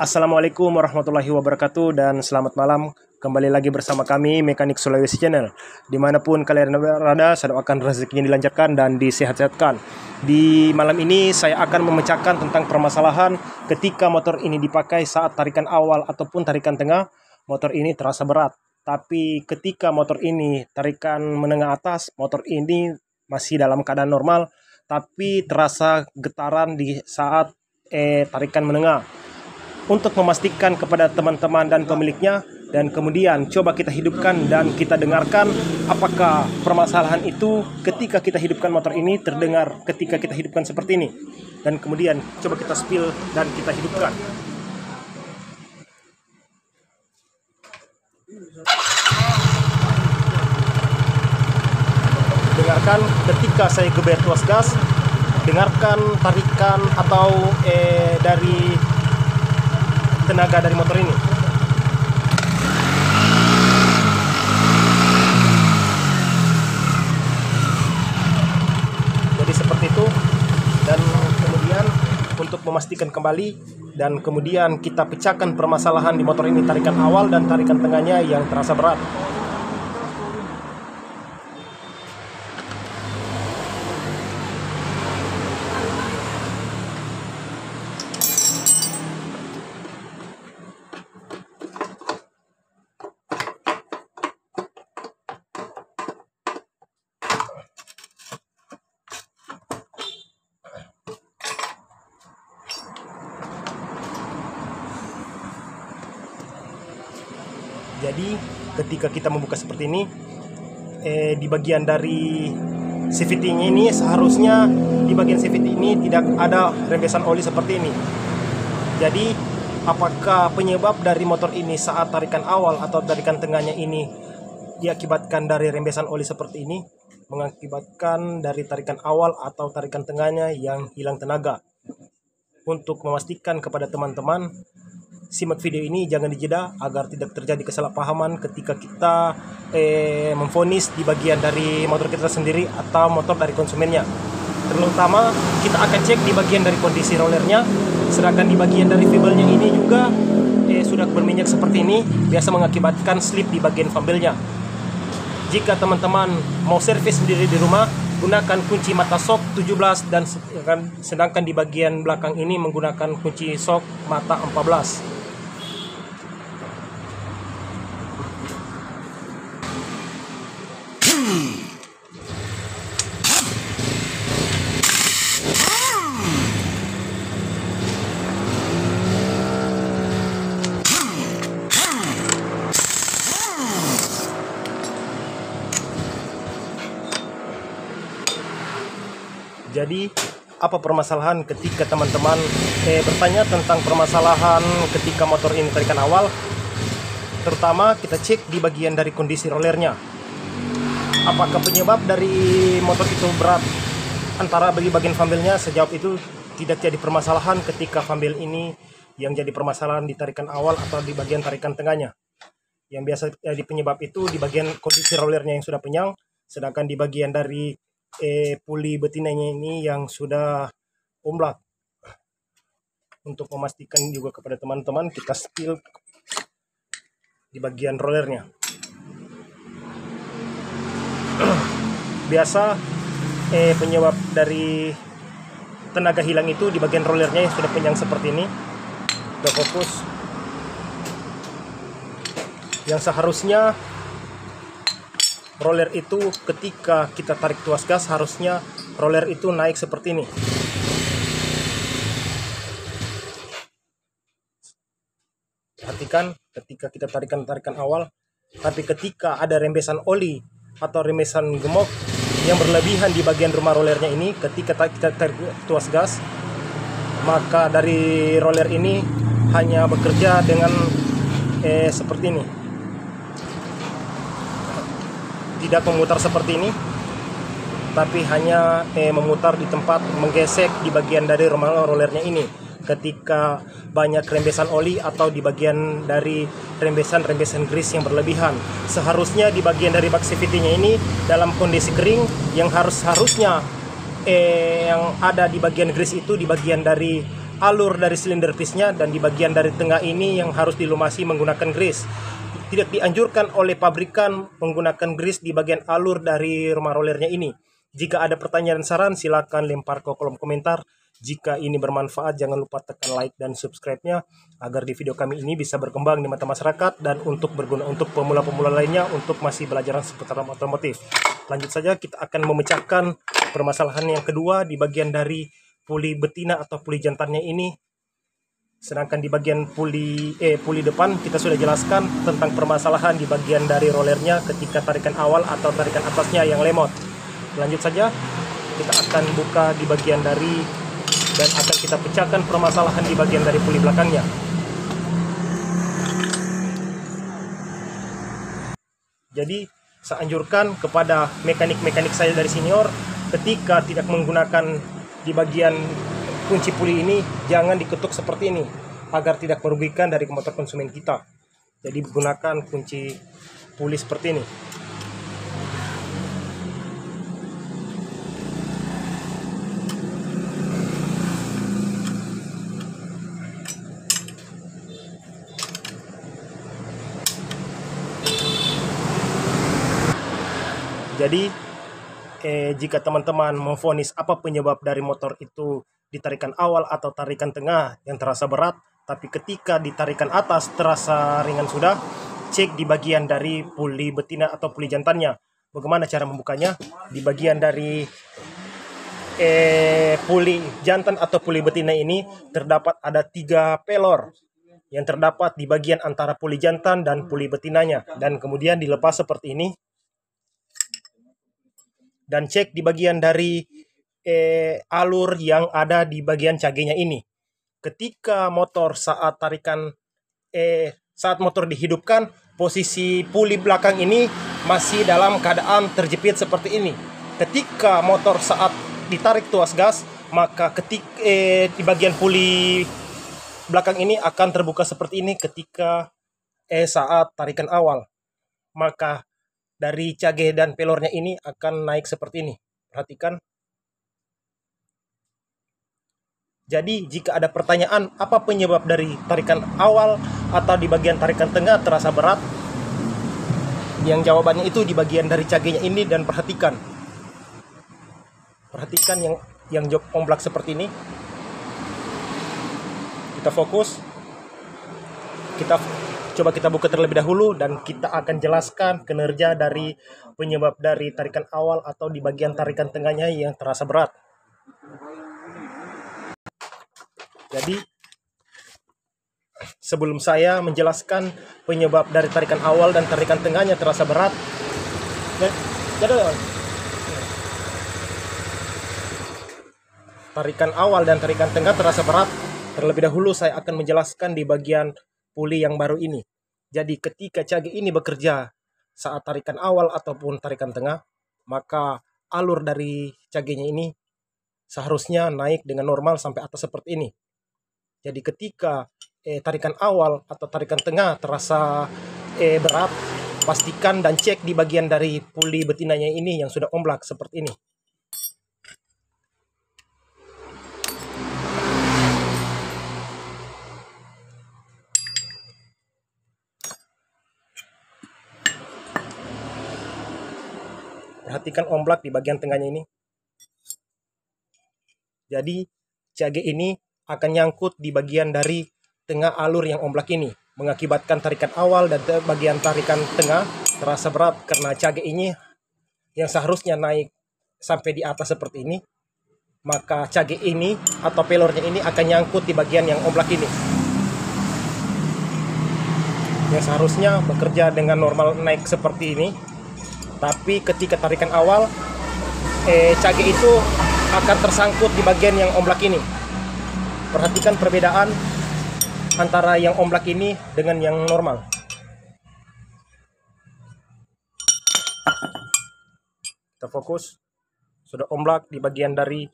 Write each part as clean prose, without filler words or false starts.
Assalamualaikum warahmatullahi wabarakatuh dan selamat malam. Kembali lagi bersama kami Mekanik Sulawesi Channel. Dimanapun kalian berada, saya doakan rezekinya dilancarkan dan disehat-sehatkan. Di malam ini saya akan memecahkan tentang permasalahan ketika motor ini dipakai saat tarikan awal ataupun tarikan tengah, motor ini terasa berat. Tapi ketika motor ini tarikan menengah atas, motor ini masih dalam keadaan normal, tapi terasa getaran di saat tarikan menengah. Untuk memastikan kepada teman-teman dan pemiliknya, dan kemudian coba kita hidupkan dan kita dengarkan apakah permasalahan itu ketika kita hidupkan motor ini terdengar ketika kita hidupkan seperti ini. Dan kemudian coba kita spill dan kita hidupkan. Dengarkan ketika saya geber tuas gas, dengarkan tarikan atau dari tenaga dari motor ini. Jadi seperti itu. Dan kemudian untuk memastikan kembali dan kemudian kita pecahkan permasalahan di motor ini, tarikan awal dan tarikan tengahnya yang terasa berat. Jadi ketika kita membuka seperti ini, di bagian dari CVT-nya ini seharusnya di bagian CVT ini tidak ada rembesan oli seperti ini. Jadi apakah penyebab dari motor ini saat tarikan awal atau tarikan tengahnya ini diakibatkan dari rembesan oli seperti ini, mengakibatkan dari tarikan awal atau tarikan tengahnya yang hilang tenaga. Untuk memastikan kepada teman-teman, simak video ini jangan dijeda agar tidak terjadi kesalahpahaman ketika kita memvonis di bagian dari motor kita sendiri atau motor dari konsumennya. Terutama kita akan cek di bagian dari kondisi rollernya, sedangkan di bagian dari fibelnya ini juga sudah berminyak seperti ini, biasa mengakibatkan slip di bagian fambelnya. Jika teman-teman mau servis sendiri di rumah, gunakan kunci mata sok 17 dan sedangkan di bagian belakang ini menggunakan kunci sok mata 14. Jadi apa permasalahan ketika teman-teman bertanya tentang permasalahan ketika motor ini tarikan awal? Terutama kita cek di bagian dari kondisi rollernya. Apakah penyebab dari motor itu berat antara bagi bagian fambelnya? Sejauh itu tidak jadi permasalahan ketika fambel ini yang jadi permasalahan di tarikan awal atau di bagian tarikan tengahnya. Yang biasa jadi penyebab itu di bagian kondisi rollernya yang sudah penyang, sedangkan di bagian dari puli betinanya ini yang sudah omblak. Untuk memastikan juga kepada teman-teman, kita spill di bagian rollernya. Biasa penyebab dari tenaga hilang itu di bagian rollernya yang sudah penyang seperti ini. Udah fokus. Yang seharusnya roller itu ketika kita tarik tuas gas, harusnya roller itu naik seperti ini. Perhatikan ketika kita tarikan awal, tapi ketika ada rembesan oli atau rembesan gemuk yang berlebihan di bagian rumah rollernya ini, ketika kita tarik tuas gas, maka dari roller ini hanya bekerja dengan seperti ini. Tidak memutar seperti ini, tapi hanya memutar di tempat menggesek di bagian dari rumah rollernya ini. Ketika banyak rembesan oli atau di bagian dari rembesan grease yang berlebihan, seharusnya di bagian dari bak CVT-nya ini dalam kondisi kering, yang harusnya yang ada di bagian grease itu di bagian dari alur dari silinder pisnya, dan di bagian dari tengah ini yang harus dilumasi menggunakan grease. Tidak dianjurkan oleh pabrikan menggunakan grease di bagian alur dari rumah rollernya ini. Jika ada pertanyaan dan saran, silakan lempar ke kolom komentar. Jika ini bermanfaat, jangan lupa tekan like dan subscribe-nya agar di video kami ini bisa berkembang di mata masyarakat dan untuk berguna untuk pemula-pemula lainnya untuk masih belajar seputar otomotif. Lanjut saja, kita akan memecahkan permasalahan yang kedua di bagian dari puli betina atau puli jantannya ini. Sedangkan di bagian puli depan kita sudah jelaskan tentang permasalahan di bagian dari rollernya ketika tarikan awal atau tarikan atasnya yang lemot. Lanjut saja, kita akan buka di bagian dari dan akan kita pecahkan permasalahan di bagian dari puli belakangnya. Jadi saya anjurkan kepada mekanik-mekanik saya dari senior, ketika tidak menggunakan di bagian kunci puli ini, jangan diketuk seperti ini agar tidak merugikan dari motor konsumen kita. Jadi gunakan kunci puli seperti ini. Jadi jika teman-teman memvonis apa penyebab dari motor itu di tarikan awal atau tarikan tengah yang terasa berat, tapi ketika di tarikan atas terasa ringan sudah, cek di bagian dari puli betina atau puli jantannya. Bagaimana cara membukanya? Di bagian dari puli jantan atau puli betina ini terdapat ada 3 pelor yang terdapat di bagian antara puli jantan dan puli betinanya, dan kemudian dilepas seperti ini. Dan cek di bagian dari alur yang ada di bagian cagenya ini. Ketika motor saat motor dihidupkan, posisi puli belakang ini masih dalam keadaan terjepit seperti ini. Ketika motor saat ditarik tuas gas, maka di bagian puli belakang ini akan terbuka seperti ini ketika saat tarikan awal. Maka dari cage dan pelornya ini akan naik seperti ini. Perhatikan. Jadi jika ada pertanyaan apa penyebab dari tarikan awal atau di bagian tarikan tengah terasa berat, yang jawabannya itu di bagian dari cagenya ini. Dan perhatikan yang jok omblak seperti ini. Kita fokus. Coba kita buka terlebih dahulu dan kita akan jelaskan kinerja dari penyebab dari tarikan awal atau di bagian tarikan tengahnya yang terasa berat. Jadi sebelum saya menjelaskan penyebab dari tarikan awal dan tarikan tengahnya terasa berat, tarikan awal dan tarikan tengah terasa berat, terlebih dahulu saya akan menjelaskan di bagian puli yang baru ini. Jadi ketika cage ini bekerja saat tarikan awal ataupun tarikan tengah, maka alur dari cagenya ini seharusnya naik dengan normal sampai atas seperti ini. Jadi ketika tarikan awal atau tarikan tengah terasa berat, pastikan dan cek di bagian dari puli betinanya ini yang sudah omblak seperti ini. Perhatikan omblak di bagian tengahnya ini. Jadi cage ini akan nyangkut di bagian dari tengah alur yang omblak ini, mengakibatkan tarikan awal dan bagian tarikan tengah terasa berat karena cage ini yang seharusnya naik sampai di atas seperti ini, maka cage ini atau pelornya ini akan nyangkut di bagian yang omblak ini, yang seharusnya bekerja dengan normal naik seperti ini. Tapi ketika tarikan awal, cage itu akan tersangkut di bagian yang omblak ini. Perhatikan perbedaan antara yang omblak ini dengan yang normal. Kita fokus. Sudah omblak di bagian dari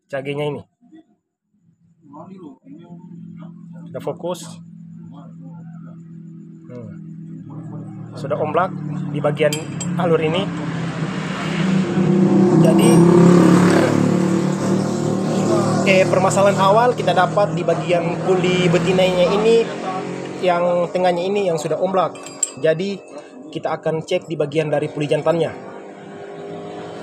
cagenya ini. Kita fokus. Sudah omblak di bagian alur ini. Jadi permasalahan awal kita dapat di bagian puli betinanya ini, yang tengahnya ini yang sudah omblak. Jadi kita akan cek di bagian dari puli jantannya.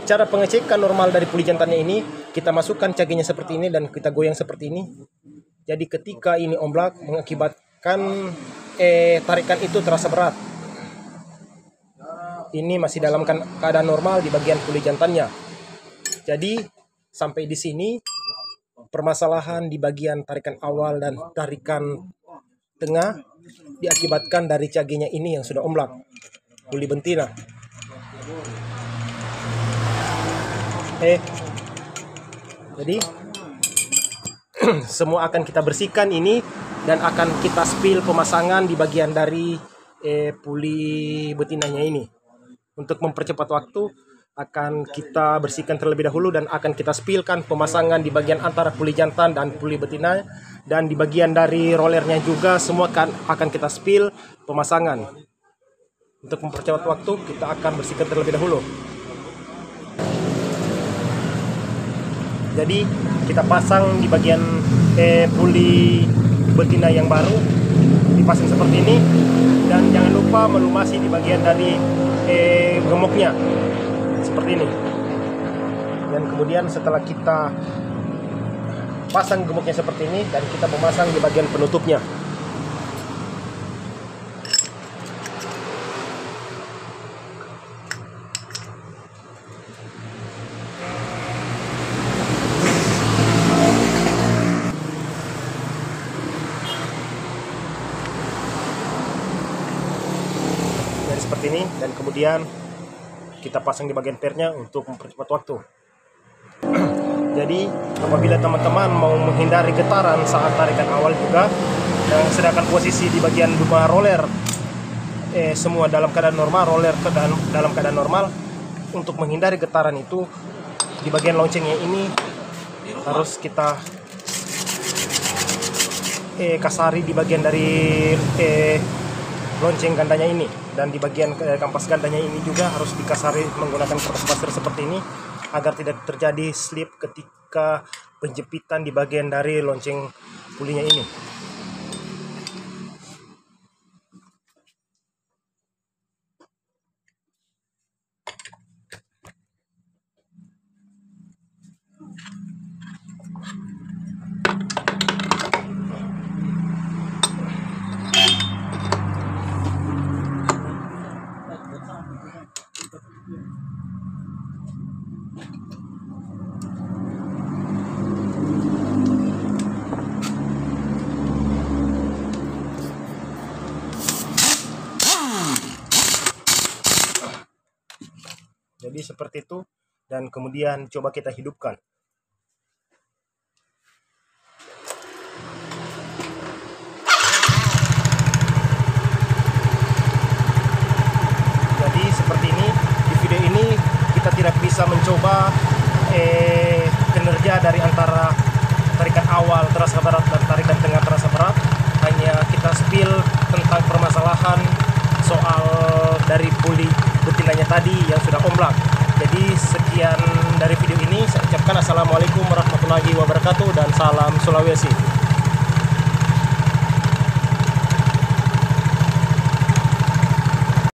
Cara pengecekan normal dari puli jantannya ini, kita masukkan cagenya seperti ini dan kita goyang seperti ini. Jadi ketika ini omblak mengakibatkan tarikan itu terasa berat. Ini masih dalam keadaan normal di bagian puli jantannya. Jadi sampai di sini permasalahan di bagian tarikan awal dan tarikan tengah diakibatkan dari cagenya ini yang sudah omblak, puli betina. Jadi semua akan kita bersihkan ini dan akan kita spill pemasangan di bagian dari puli betinanya ini. Untuk mempercepat waktu, akan kita bersihkan terlebih dahulu dan akan kita spillkan pemasangan di bagian antara puli jantan dan puli betina, dan di bagian dari rollernya juga semua akan kita spill pemasangan. Untuk mempercepat waktu, kita akan bersihkan terlebih dahulu. Jadi kita pasang di bagian puli betina yang baru, dipasang seperti ini, dan jangan lupa melumasi di bagian dari gemuknya seperti ini. Dan kemudian setelah kita pasang gemuknya seperti ini, dan kita memasang di bagian penutupnya. Jadi seperti ini, dan kemudian kita pasang di bagian pernya untuk mempercepat waktu. Jadi apabila teman-teman mau menghindari getaran saat tarikan awal juga, dan sedangkan posisi di bagian dua roller semua dalam keadaan normal, roller dalam keadaan normal, untuk menghindari getaran itu di bagian loncengnya ini harus kita kasari di bagian dari lonceng gandanya ini, dan di bagian kampas gandanya ini juga harus dikasari menggunakan kertas pasir seperti ini agar tidak terjadi slip ketika penjepitan di bagian dari lonceng pulinya ini. Jadi seperti itu, dan kemudian coba kita hidupkan. Jadi seperti ini, di video ini kita tidak bisa mencoba kinerja dari antara tarikan awal terasa berat dan tarikan tengah terasa berat. Hanya kita spill tentang permasalahan soal dari puli betinanya tadi yang sudah omblak. Jadi sekian dari video ini, saya ucapkan assalamualaikum warahmatullahi wabarakatuh dan salam Sulawesi.